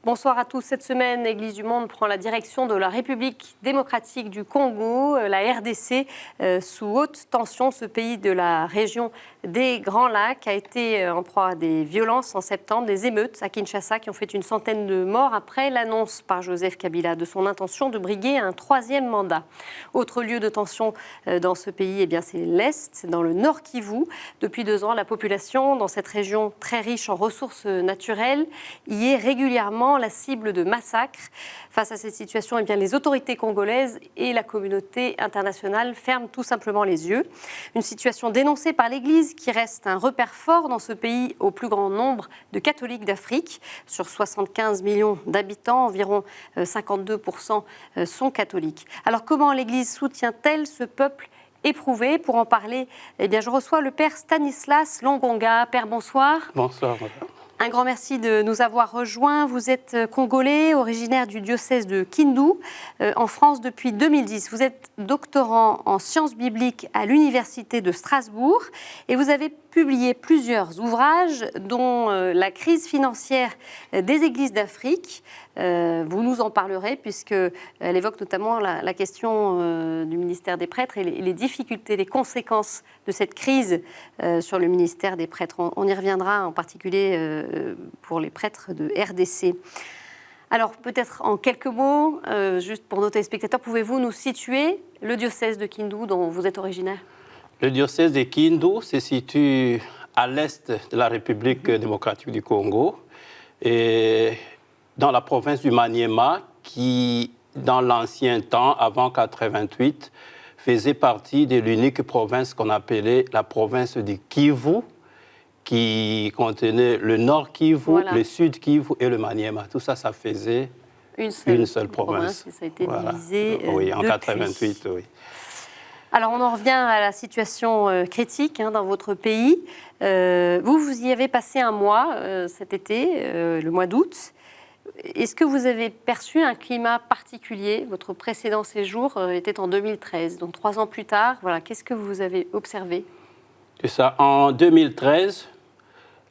Bonsoir à tous. Cette semaine, l'Église du Monde prend la direction de la République démocratique du Congo, la RDC, sous haute tension. Ce pays de la région des Grands Lacs a été en proie à des violences en septembre, des émeutes à Kinshasa qui ont fait une centaine de morts après l'annonce par Joseph Kabila de son intention de briguer un troisième mandat. Autre lieu de tension dans ce pays, c'est l'Est, dans le Nord Kivu. Depuis 2 ans, la population dans cette région très riche en ressources naturelles y est régulièrement la cible de massacres. Face à cette situation, les autorités congolaises et la communauté internationale ferment tout simplement les yeux. Une situation dénoncée par l'Église qui reste un repère fort dans ce pays au plus grand nombre de catholiques d'Afrique. Sur 75 millions d'habitants, environ 52% sont catholiques. Alors comment l'Église soutient-elle ce peuple éprouvé? Pour en parler, je reçois le père Stanislas Longonga. Père, bonsoir. Bonsoir, madame. Un grand merci de nous avoir rejoints. Vous êtes congolais, originaire du diocèse de Kindu, en France depuis 2010. Vous êtes doctorant en sciences bibliques à l'Université de Strasbourg et vous avez publié plusieurs ouvrages, dont La crise financière des églises d'Afrique. Vous nous en parlerez puisqu'elle évoque notamment la question du ministère des prêtres et les difficultés, les conséquences de cette crise sur le ministère des prêtres. On y reviendra en particulier pour les prêtres de RDC. Alors peut-être en quelques mots, juste pour nos téléspectateurs, pouvez-vous nous situer le diocèse de Kindu dont vous êtes originaire? Le diocèse de Kindu se situe à l'est de la République démocratique du Congo et dans la province du Maniema qui, dans l'ancien temps, avant 1988, faisait partie de l'unique province qu'on appelait la province du Kivu, qui contenait le Nord Kivu, le Sud Kivu et le Maniema. Tout ça, ça faisait une seule province. Et ça a été divisé oui, en depuis. 1988, oui. Alors, on en revient à la situation critique dans votre pays. Vous y avez passé un mois cet été, le mois d'août. Est-ce que vous avez perçu un climat particulier? Votre précédent séjour était en 2013, donc 3 ans plus tard. Voilà, qu'est-ce que vous avez observé? C'est ça. En 2013,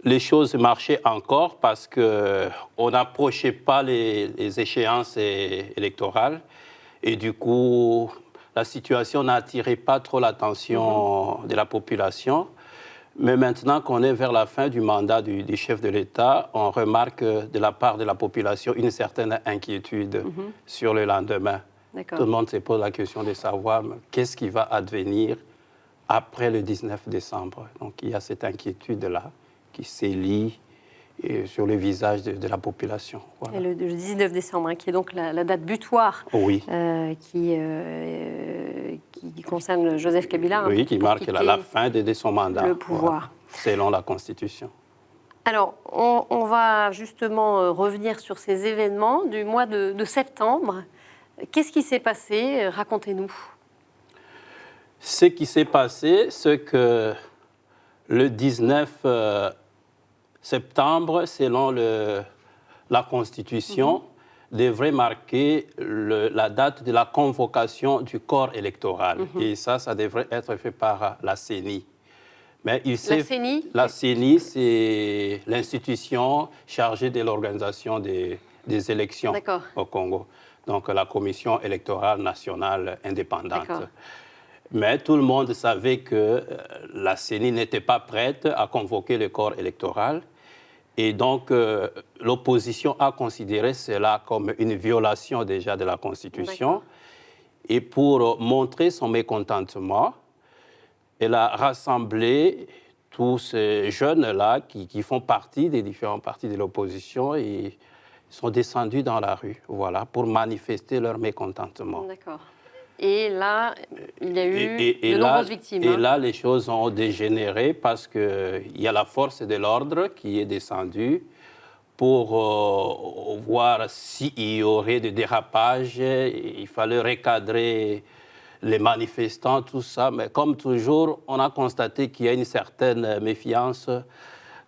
les choses marchaient encore parce qu'on n'approchait pas les échéances électorales. Et du coup, la situation n'attirait pas trop l'attention de la population. Mais maintenant qu'on est vers la fin du mandat du chef de l'État, on remarque de la part de la population une certaine inquiétude sur le lendemain. Tout le monde se pose la question de savoir qu'est-ce qui va advenir après le 19 décembre. Donc il y a cette inquiétude-là qui s'élit sur le visage de la population. Voilà. Et le 19 décembre, qui est donc la date butoir, qui concerne Joseph Kabila. Oui, qui marque la fin de son mandat. Le pouvoir. Selon la Constitution. Alors, on va justement revenir sur ces événements du mois de septembre. Qu'est-ce qui s'est passé? Racontez-nous. Ce qui s'est passé, c'est que le 19 septembre, selon la Constitution, devrait marquer la date de la convocation du corps électoral. Et ça devrait être fait par la CENI. Mais la CENI, c'est l'institution chargée de l'organisation des élections au Congo. Donc la Commission électorale nationale indépendante. Mais tout le monde savait que la CENI n'était pas prête à convoquer le corps électoral. Et donc, l'opposition a considéré cela comme une violation déjà de la Constitution. Et pour montrer son mécontentement, elle a rassemblé tous ces jeunes-là qui font partie des différents partis de l'opposition et sont descendus dans la rue, voilà, pour manifester leur mécontentement. D'accord. Et là, il y a eu de nombreuses victimes. Et là, les choses ont dégénéré parce qu'il y a la force de l'ordre qui est descendue pour voir s'il y aurait des dérapages. Il fallait recadrer les manifestants, tout ça. Mais comme toujours, on a constaté qu'il y a une certaine méfiance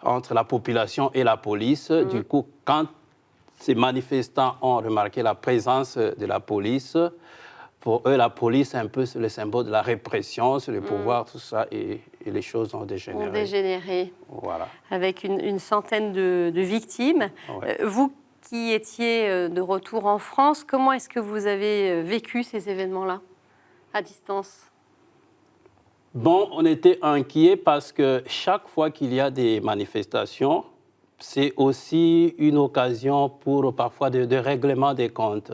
entre la population et la police. Du coup, quand ces manifestants ont remarqué la présence de la police, pour eux, la police, c'est un peu le symbole de la répression, c'est le pouvoir, tout ça, et les choses ont dégénéré. Ont dégénéré. Voilà. Avec une centaine de victimes. Ouais. Vous qui étiez de retour en France, comment est-ce que vous avez vécu ces événements-là, à distance? Bon, on était inquiets parce que chaque fois qu'il y a des manifestations, c'est aussi une occasion pour parfois de règlement des comptes.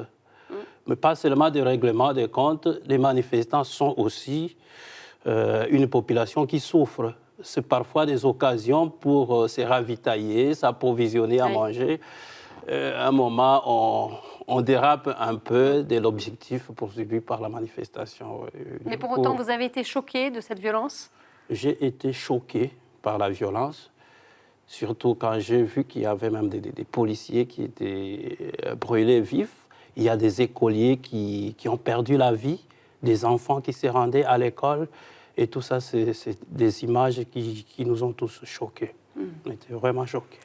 Mais pas seulement de règlement des comptes, les manifestants sont aussi une population qui souffre. C'est parfois des occasions pour se ravitailler, s'approvisionner à manger. À un moment, on dérape un peu de l'objectif poursuivi par la manifestation. Mais pour autant, vous avez été choqué de cette violence? J'ai été choqué par la violence, surtout quand j'ai vu qu'il y avait même des policiers qui étaient brûlés vifs. Il y a des écoliers qui ont perdu la vie, des enfants qui se rendaient à l'école. Et tout ça, c'est des images qui nous ont tous choqués. On était vraiment choqués.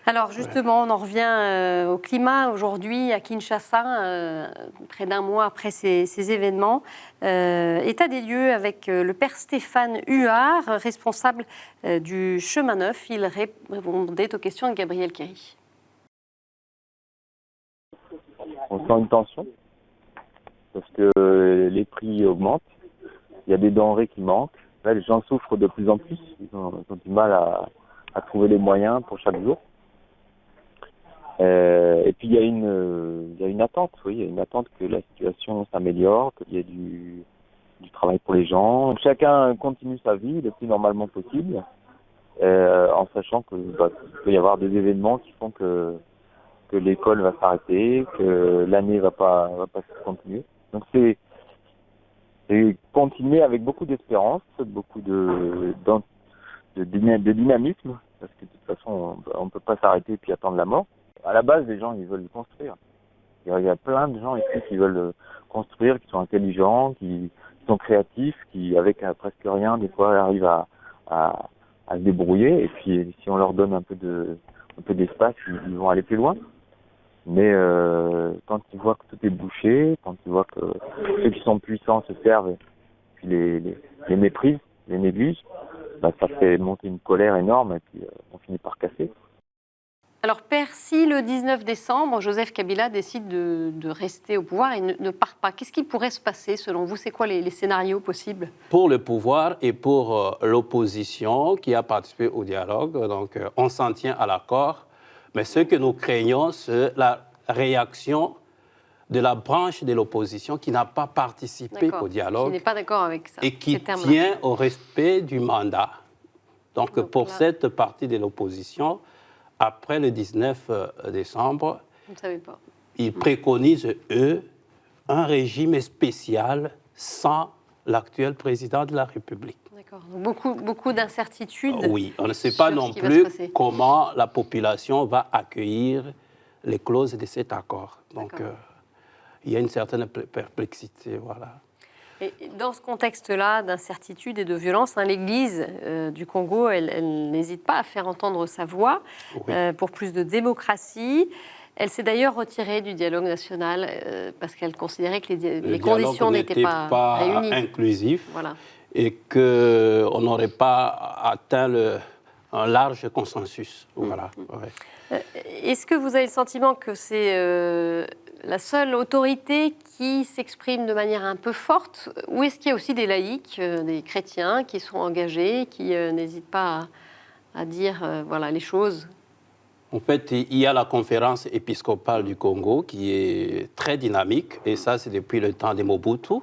Alors justement, on en revient au climat aujourd'hui à Kinshasa, près d'un mois après ces événements. État des lieux avec le père Stéphane Huard, responsable du Chemin Neuf. Il répondait aux questions de Gabriel Kéry. On sent une tension parce que les prix augmentent, il y a des denrées qui manquent. Là, les gens souffrent de plus en plus, ils ont du mal à trouver les moyens pour chaque jour. Et puis il y a une attente, oui, il y a une attente que la situation s'améliore, qu'il y ait du travail pour les gens. Chacun continue sa vie le plus normalement possible, en sachant que qu'il peut y avoir des événements qui font que l'école va s'arrêter, que l'année va pas se continuer. Donc c'est continuer avec beaucoup d'espérance, beaucoup de dynamisme, parce que de toute façon on peut pas s'arrêter et puis attendre la mort. À la base, les gens ils veulent construire. Il y a plein de gens ici qui veulent construire, qui sont intelligents, qui sont créatifs, qui avec presque rien des fois arrivent à se débrouiller. Et puis si on leur donne un peu d'espace, ils vont aller plus loin. Mais quand ils voient que tout est bouché, quand ils voient que ceux qui sont puissants se servent, puis les méprisent, les négligent, ça fait monter une colère énorme et puis on finit par casser. Alors père, si le 19 décembre, Joseph Kabila décide de rester au pouvoir et ne part pas, qu'est-ce qui pourrait se passer selon vous? C'est quoi les scénarios possibles? Pour le pouvoir et pour l'opposition qui a participé au dialogue, donc on s'en tient à l'accord. Mais ce que nous craignons, c'est la réaction de la branche de l'opposition qui n'a pas participé au dialogue. Qui n'est pas d'accord avec ça. Et qui tient au respect du mandat. Donc pour là, cette partie de l'opposition, après le 19 décembre, vous ne savez pas. Ils préconisent, eux, un régime spécial sans l'actuel président de la République. D'accord. Beaucoup d'incertitudes. Oui, on ne sait pas non plus comment la population va accueillir les clauses de cet accord. Donc, il y a une certaine perplexité, voilà. Et dans ce contexte-là d'incertitude et de violence, l'Église du Congo, elle n'hésite pas à faire entendre sa voix pour plus de démocratie. Elle s'est d'ailleurs retirée du dialogue national parce qu'elle considérait que les conditions n'étaient pas réunies. Inclusif. Voilà. Et qu'on n'aurait pas atteint un large consensus. Voilà. Est-ce que vous avez le sentiment que c'est la seule autorité qui s'exprime de manière un peu forte, ou est-ce qu'il y a aussi des laïcs, des chrétiens qui sont engagés, qui n'hésitent pas à dire les choses? En fait, il y a la conférence épiscopale du Congo qui est très dynamique, et ça, c'est depuis le temps de Mobutu.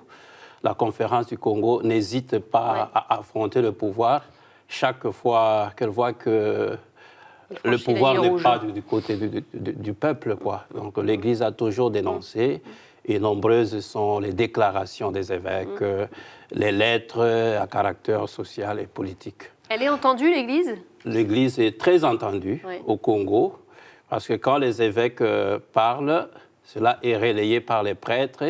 La conférence du Congo n'hésite pas à affronter le pouvoir chaque fois qu'elle voit que le pouvoir n'est pas du côté du peuple, quoi. Donc l'Église a toujours dénoncé, et nombreuses sont les déclarations des évêques, les lettres à caractère social et politique. Elle est entendue, l'Église? L'Église est très entendue au Congo, parce que quand les évêques parlent, cela est relayé par les prêtres.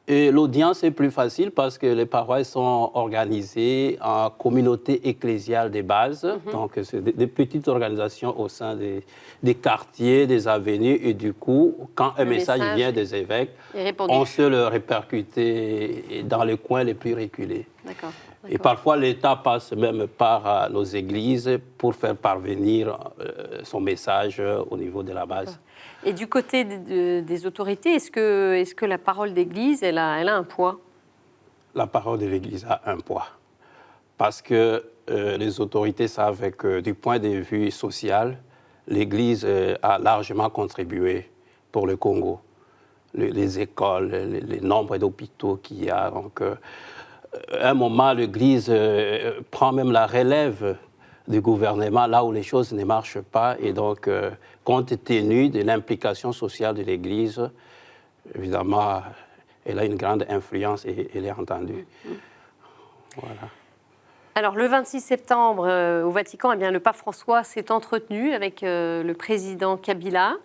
Et l'audience est plus facile parce que les paroisses sont organisées en communautés ecclésiales de base. Donc, c'est des petites organisations au sein des quartiers, des avenues. Et du coup, quand un message vient des évêques, on se le répercuter dans les coins les plus reculés. D'accord. Et parfois, l'État passe même par nos églises pour faire parvenir son message au niveau de la base. Et du côté des autorités, est-ce que la parole d'Église, elle a un poids? La parole de l'Église a un poids. Parce que les autorités savent que du point de vue social, l'Église a largement contribué pour le Congo. Les écoles, les nombres d'hôpitaux qu'il y a. Donc, à un moment, l'Église prend même la relève du gouvernement là où les choses ne marchent pas. Et donc, compte tenu de l'implication sociale de l'Église, évidemment, elle a une grande influence et elle est entendue. Voilà. Alors, le 26 septembre, au Vatican, eh bien, le pape François s'est entretenu avec le président Kabila.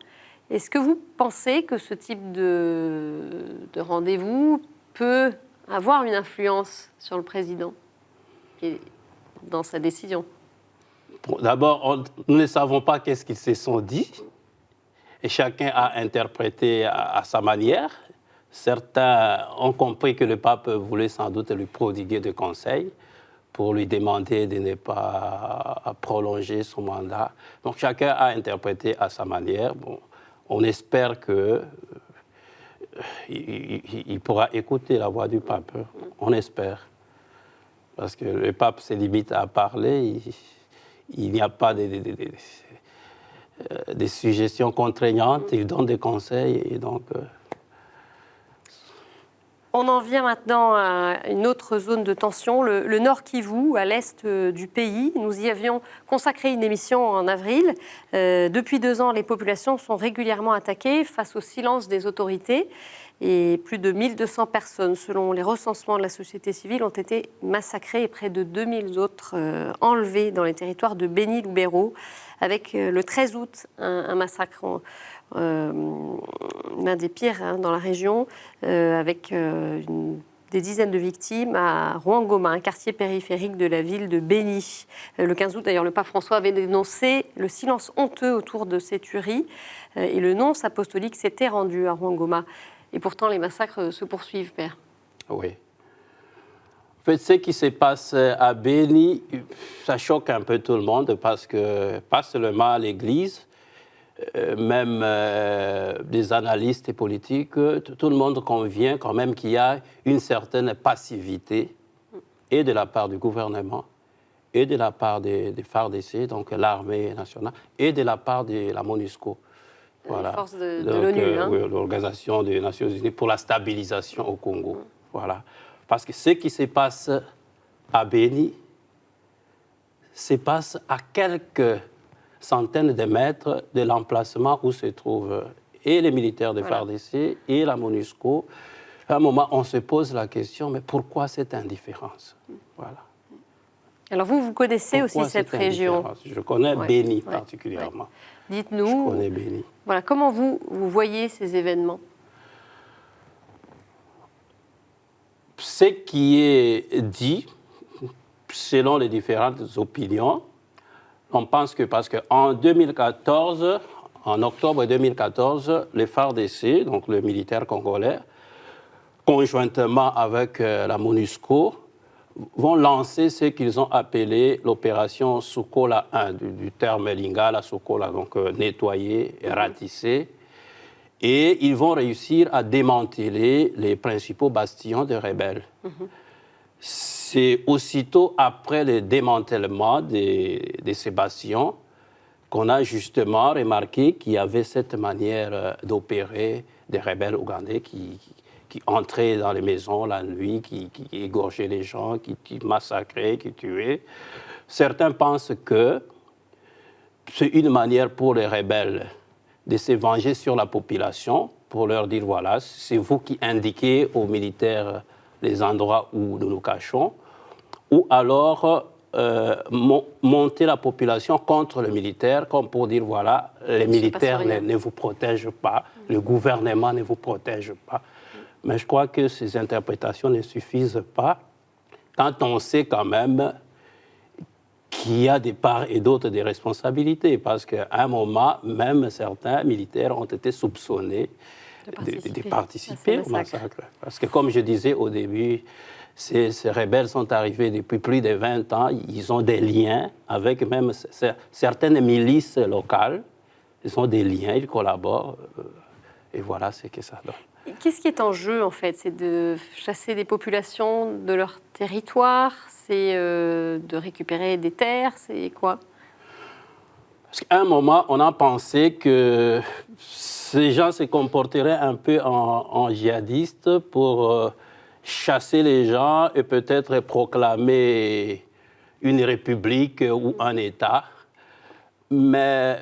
Est-ce que vous pensez que ce type de rendez-vous peut avoir une influence sur le président et dans sa décision? Bon, d'abord, nous ne savons pas qu'est-ce qu'ils se sont dit. Et chacun a interprété à sa manière. Certains ont compris que le pape voulait sans doute lui prodiguer des conseils pour lui demander de ne pas prolonger son mandat. Donc chacun a interprété à sa manière. Bon, on espère qu'il pourra écouter la voix du pape. On espère. Parce que le pape se limite à parler. Il n'y a pas des suggestions contraignantes. Il donne des conseils. Et donc, on en vient maintenant à une autre zone de tension, le Nord Kivu, à l'est du pays. Nous y avions consacré une émission en avril. Depuis 2 ans, les populations sont régulièrement attaquées face au silence des autorités. Et plus de 1200 personnes, selon les recensements de la société civile, ont été massacrées et près de 2000 autres enlevées dans les territoires de Beni-Lubero, avec le 13 août un massacre, l'un des pires dans la région, avec des dizaines de victimes à Ruangoma, un quartier périphérique de la ville de Beni. Le 15 août, d'ailleurs, le pape François avait dénoncé le silence honteux autour de ces tueries et le nonce apostolique s'était rendu à Ruangoma. Et pourtant, les massacres se poursuivent, Père. Oui. En fait, ce qui se passe à Beni, ça choque un peu tout le monde parce que, pas seulement l'Église, même des analystes politiques, tout le monde convient quand même qu'il y a une certaine passivité, et de la part du gouvernement, et de la part des FARDC, donc l'armée nationale, et de la part de la MONUSCO. Voilà. Les forces de l'ONU. Oui, l'Organisation des Nations Unies pour la stabilisation au Congo. Voilà. Parce que ce qui se passe à Beni se passe à quelques centaines de mètres de l'emplacement où se trouvent et les militaires de FARDC et la MONUSCO. À un moment, on se pose la question, mais pourquoi cette indifférence? Voilà. Alors vous connaissez pourquoi aussi cette région? Je connais Beni particulièrement. Ouais. Dites-nous, je connais Beni. Voilà, comment vous voyez ces événements? Ce qui est dit, selon les différentes opinions, on pense que parce qu'en 2014, en octobre 2014, les FARDC, donc le militaire congolais, conjointement avec la MONUSCO, vont lancer ce qu'ils ont appelé l'opération Sokola 1, du terme lingala Sokola, donc nettoyer et ratisser. Et ils vont réussir à démanteler les principaux bastions des rebelles. C'est aussitôt après le démantèlement de ces bastions qu'on a justement remarqué qu'il y avait cette manière d'opérer des rebelles ougandais qui entraient dans les maisons la nuit, qui égorgeaient les gens, qui massacraient, qui tuaient. Certains pensent que c'est une manière pour les rebelles de se venger sur la population, pour leur dire, voilà, c'est vous qui indiquez aux militaires les endroits où nous nous cachons, ou alors monter la population contre les militaires, comme pour dire, voilà, les militaires ne vous protègent pas, le gouvernement ne vous protège pas. Mais je crois que ces interprétations ne suffisent pas quand on sait quand même qu'il y a des parts et d'autres des responsabilités. Parce qu'à un moment, même certains militaires ont été soupçonnés de participer au massacre. Parce que comme je disais au début, ces rebelles sont arrivés depuis plus de 20 ans. Ils ont des liens avec même certaines milices locales. Ils ont des liens, ils collaborent. Et voilà ce que ça donne. Qu'est-ce qui est en jeu, en fait? C'est de chasser des populations de leur territoire? C'est de récupérer des terres? C'est quoi? Parce qu'à un moment, on a pensé que ces gens se comporteraient un peu en djihadistes pour chasser les gens et peut-être proclamer une république ou un État. Mais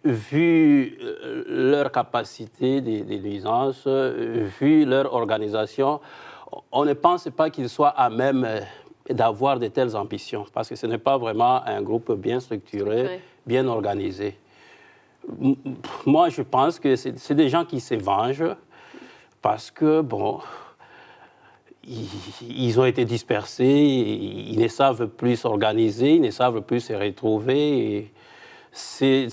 vu leur capacité de nuisance, vu leur organisation, on ne pense pas qu'ils soient à même d'avoir de telles ambitions, parce que ce n'est pas vraiment un groupe bien structuré, bien organisé. Moi, je pense que c'est des gens qui se vengent, parce que, bon, ils ont été dispersés, ils ne savent plus s'organiser, ils ne savent plus se retrouver. Et c'est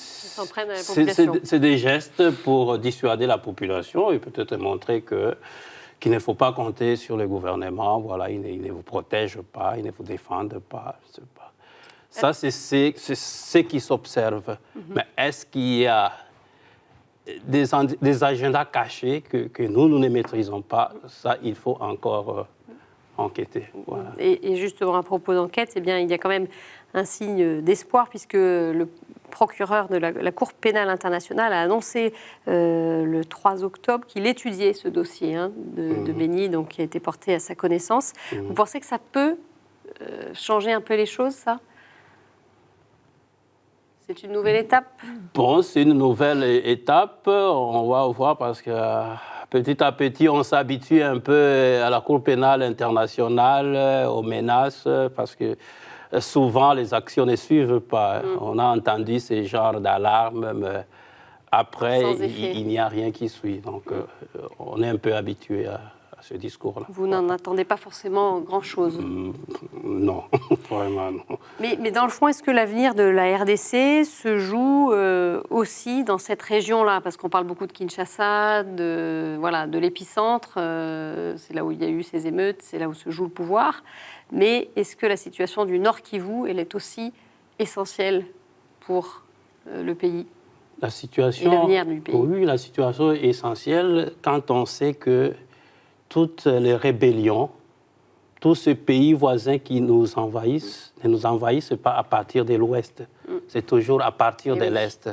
des gestes pour dissuader la population et peut-être montrer qu'il ne faut pas compter sur le gouvernement. Voilà, il ne vous protège pas, il ne vous défend pas. Ça, c'est ce qui s'observe. Mais est-ce qu'il y a des agendas cachés que nous ne maîtrisons pas? Ça, il faut encore enquêter. Voilà. Et justement, à propos d'enquête, eh bien, il y a quand même un signe d'espoir, puisque le procureur de la Cour pénale internationale a annoncé le 3 octobre qu'il étudiait ce dossier de Béni, donc, qui a été porté à sa connaissance. Vous pensez que ça peut changer un peu les choses, ça? C'est une nouvelle étape? Bon, c'est une nouvelle étape. On va voir parce que petit à petit, on s'habitue un peu à la Cour pénale internationale, aux menaces, parce que souvent, les actions ne suivent pas. On a entendu ces genres d'alarmes, mais après, il n'y a rien qui suit. Donc, on est un peu habitué à ce discours-là. Vous n'en attendez pas forcément grand-chose? Non, vraiment non. Mais dans le fond, est-ce que l'avenir de la RDC se joue aussi dans cette région-là? Parce qu'on parle beaucoup de Kinshasa, de l'épicentre, c'est là où il y a eu ces émeutes, c'est là où se joue le pouvoir. Mais est-ce que la situation du Nord Kivu, elle est aussi essentielle pour le pays? La situation, et l'avenir du pays? Oui, la situation est essentielle quand on sait que toutes les rébellions, tous ces pays voisins qui nous envahissent, ne nous envahissent pas à partir de l'Ouest. C'est toujours à partir de l'Est.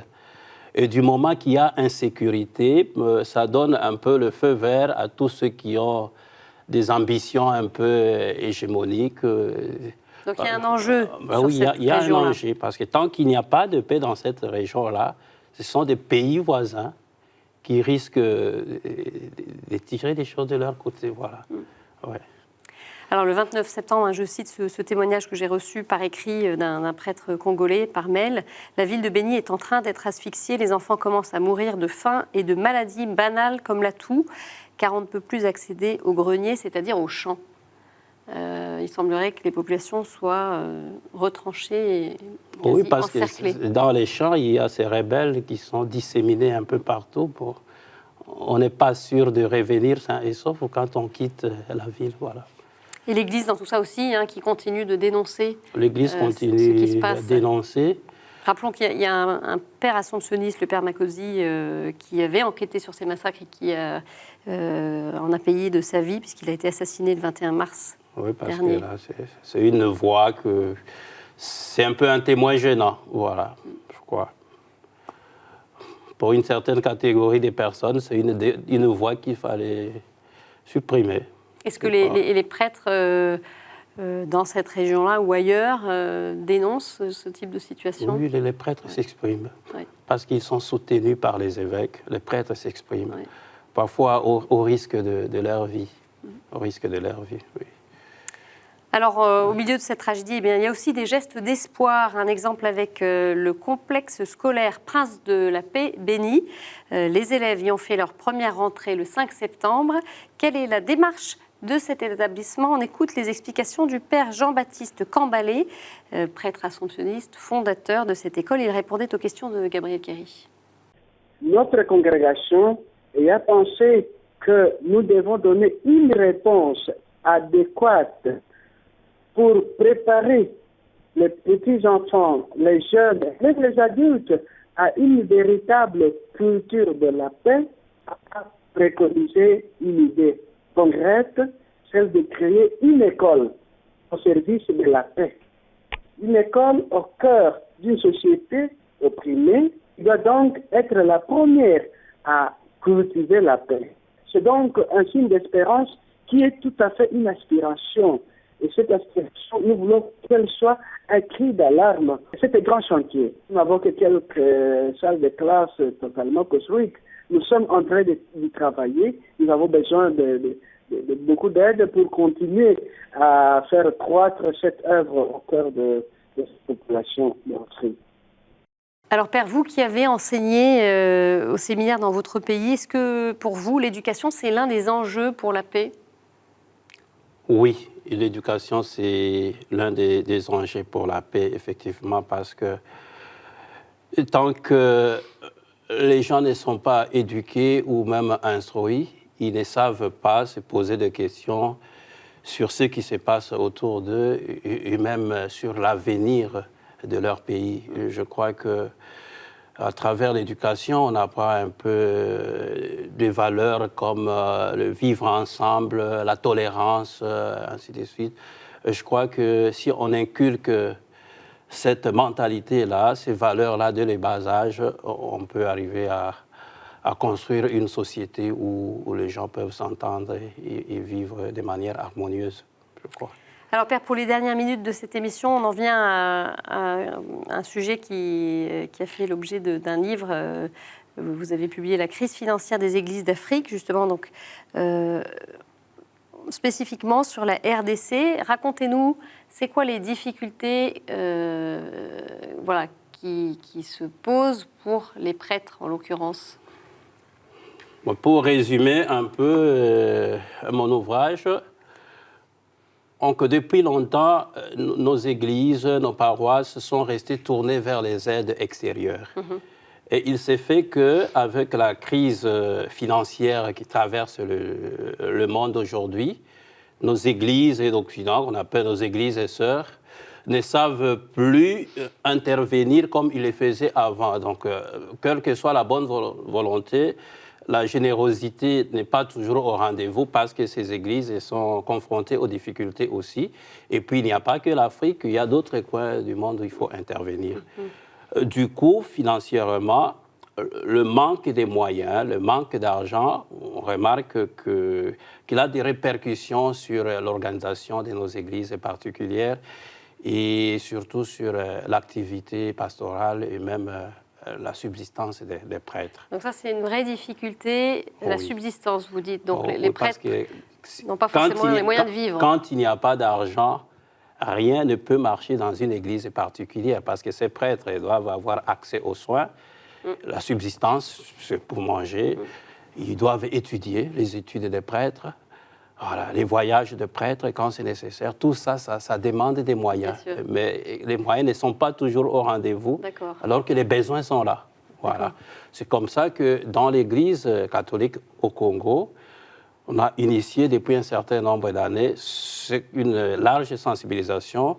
Et du moment qu'il y a insécurité, ça donne un peu le feu vert à tous ceux qui ont des ambitions un peu hégémoniques. Donc il y a un enjeu sur oui, cette il y a un région-là. enjeu, parce que tant qu'il n'y a pas de paix dans cette région-là, ce sont des pays voisins qui risquent de tirer des choses de leur côté. Voilà. Ouais. Alors le 29 septembre, je cite ce témoignage que j'ai reçu par écrit d'un prêtre congolais par mail. La ville de Béni est en train d'être asphyxiée. Les enfants commencent à mourir de faim et de maladies banales comme la toux, car on ne peut plus accéder au grenier, c'est-à-dire aux champs. Il semblerait que les populations soient retranchées et oui, parce encerclées. Que dans les champs, il y a ces rebelles qui sont disséminés un peu partout. On n'est pas sûr de revenir sain et sauf quand on quitte la ville. Voilà. Et l'Église dans tout ça aussi, qui continue de dénoncer l'Église continue ce qui se passe. À dénoncer. Rappelons qu'il y a un père assomptionniste, le père Makosi, qui avait enquêté sur ces massacres et qui en a payé de sa vie puisqu'il a été assassiné le 21 mars oui, parce dernier. Que là, c'est une voix que... C'est un peu un témoin gênant, voilà, je crois. Pour une certaine catégorie de personnes, c'est une voix qu'il fallait supprimer. Est-ce que les prêtres dans cette région-là ou ailleurs dénoncent ce type de situation? Oui, les prêtres s'expriment, parce qu'ils sont soutenus par les évêques. Les prêtres s'expriment, parfois au risque de leur vie. Au risque de leur vie, oui. Alors, au milieu de cette tragédie, eh bien, il y a aussi des gestes d'espoir. Un exemple avec le complexe scolaire Prince de la Paix Béni. Les élèves y ont fait leur première rentrée le 5 septembre. Quelle est la démarche de cet établissement? On écoute les explications du père Jean-Baptiste Cambalé, prêtre assomptionniste, fondateur de cette école. Il répondait aux questions de Gabriel Kéry. Notre congrégation a pensé que nous devons donner une réponse adéquate pour préparer les petits-enfants, les jeunes, même les adultes, à une véritable culture de la paix, à préconiser une idée concrète, celle de créer une école au service de la paix. Une école au cœur d'une société opprimée qui doit donc être la première à cultiver la paix. C'est donc un signe d'espérance qui est tout à fait une aspiration. Et cette aspiration, nous voulons qu'elle soit un cri d'alarme. C'est un grand chantier. Nous n'avons que quelques salles de classe totalement construites. Nous sommes en train de travailler. Nous avons besoin de beaucoup d'aide pour continuer à faire croître cette œuvre au cœur de cette population d'Afrique. Alors, Père, vous qui avez enseigné au séminaire dans votre pays, est-ce que pour vous, l'éducation, c'est l'un des enjeux pour la paix? Oui, l'éducation, c'est l'un des enjeux pour la paix, effectivement, parce que tant que les gens ne sont pas éduqués ou même instruits, ils ne savent pas se poser de questions sur ce qui se passe autour d'eux et même sur l'avenir de leur pays. Je crois que à travers l'éducation, on apprend un peu des valeurs comme le vivre ensemble, la tolérance, ainsi de suite. Je crois que si on inculque cette mentalité-là, ces valeurs-là dès le bas âge, on peut arriver à construire une société où les gens peuvent s'entendre et vivre de manière harmonieuse, je crois. Alors Père, pour les dernières minutes de cette émission, on en vient à un sujet qui a fait l'objet d'un livre. Vous avez publié La crise financière des églises d'Afrique, justement, donc, spécifiquement sur la RDC. Racontez-nous, c'est quoi les difficultés qui se posent pour les prêtres, en l'occurrence? Pour résumer un peu mon ouvrage, que depuis longtemps, nos églises, nos paroisses sont restées tournées vers les aides extérieures. Et il s'est fait qu'avec la crise financière qui traverse le monde aujourd'hui, nos églises d'Occident, qu'on appelle nos églises et sœurs, ne savent plus intervenir comme ils le faisaient avant. Donc, quelle que soit la bonne volonté, la générosité n'est pas toujours au rendez-vous parce que ces églises sont confrontées aux difficultés aussi. Et puis, il n'y a pas que l'Afrique, il y a d'autres coins du monde où il faut intervenir. Du coup, financièrement, le manque des moyens, le manque d'argent, on remarque qu'il a des répercussions sur l'organisation de nos églises particulières et surtout sur l'activité pastorale et même la subsistance des prêtres. Donc ça, c'est une vraie difficulté, la subsistance, vous dites. Donc les prêtres n'ont pas forcément les moyens de vivre. Quand il n'y a pas d'argent, rien ne peut marcher dans une église particulière parce que ces prêtres doivent avoir accès aux soins, la subsistance, c'est pour manger, ils doivent étudier les études des prêtres, voilà, les voyages de prêtres quand c'est nécessaire. Tout ça, ça demande des moyens. Mais les moyens ne sont pas toujours au rendez-vous, alors que les besoins sont là. Voilà. C'est comme ça que dans l'Église catholique au Congo, on a initié depuis un certain nombre d'années une large sensibilisation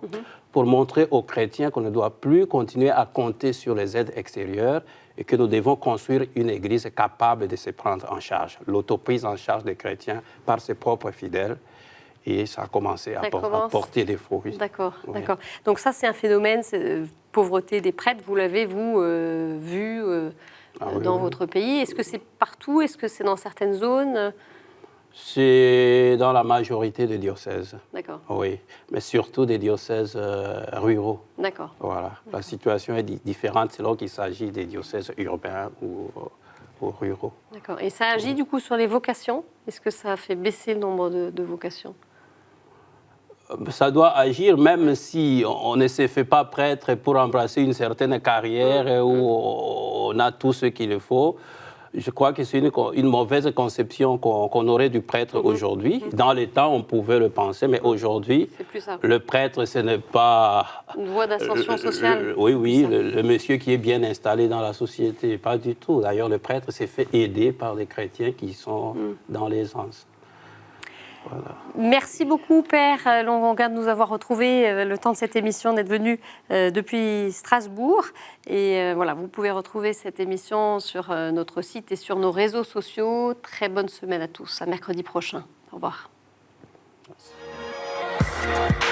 pour montrer aux chrétiens qu'on ne doit plus continuer à compter sur les aides extérieures et que nous devons construire une église capable de se prendre en charge, l'autoprise en charge des chrétiens par ses propres fidèles. Et ça a commencé à porter des fruits. D'accord, d'accord. Donc ça, c'est un phénomène, pauvreté des prêtres, vous l'avez, vous, vu dans votre pays. Est-ce que c'est partout? Est-ce que c'est dans certaines zones? C'est dans la majorité des diocèses. D'accord. Oui, mais surtout des diocèses ruraux. D'accord. Voilà. La situation est différente selon qu'il s'agit des diocèses urbains ou ruraux. D'accord. Et ça agit du coup sur les vocations? Est-ce que ça a fait baisser le nombre de vocations? ça doit agir même si on ne se fait pas prêtre pour embrasser une certaine carrière où on a tout ce qu'il faut. Je crois que c'est une mauvaise conception qu'on aurait du prêtre aujourd'hui. Dans les temps, on pouvait le penser, mais aujourd'hui, le prêtre, ce n'est pas... Une voie d'ascension sociale. Oui, le monsieur qui est bien installé dans la société, pas du tout. D'ailleurs, le prêtre s'est fait aider par des chrétiens qui sont dans l'aisance. Voilà. Merci beaucoup, Père Longonga, de nous avoir retrouvés le temps de cette émission, d'être venu depuis Strasbourg. Et voilà, vous pouvez retrouver cette émission sur notre site et sur nos réseaux sociaux. Très bonne semaine à tous. À mercredi prochain. Au revoir. Merci.